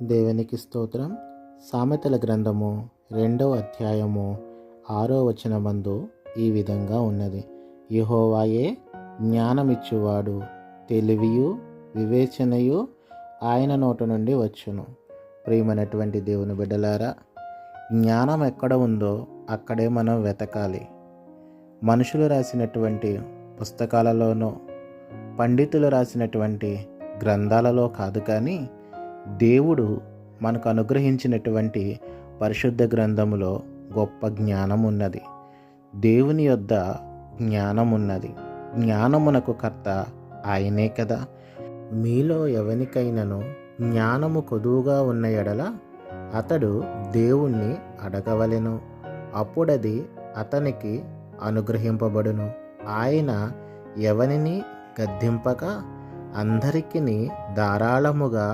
దేవునికి స్తోత్రం. సామెతల గ్రంథము 2వ అధ్యాయము 6వ వచనమందు ఈ విధంగా ఉన్నది. యెహోవాయే జ్ఞానమిచ్చువాడు, తెలివియు వివేచనయు ఆయన నోటి నుండి వచ్చును. ప్రియమైనటువంటి దేవుని బిడ్డలారా, జ్ఞానం ఎక్కడ ఉందో అక్కడే మనం వెతకాలి. మనుషులు రాసినటువంటి పుస్తకాలలోనో, పండితులు రాసినటువంటి గ్రంథాలలో కాదు, కానీ దేవుడు మనకు అనుగ్రహించినటువంటి పరిశుద్ధ గ్రంథములో గొప్ప జ్ఞానం ఉన్నది. దేవుని యొద్ద జ్ఞానం ఉన్నది. జ్ఞానమునకు కర్త ఆయనే కదా. మీలో ఎవనికైనను జ్ఞానము కొదువుగా ఉన్న ఎడల అతడు దేవుణ్ణి అడగవలెను, అప్పుడది అతనికి అనుగ్రహింపబడును. ఆయన ఎవనిని గద్దింపక అందరికిని ధారాళముగా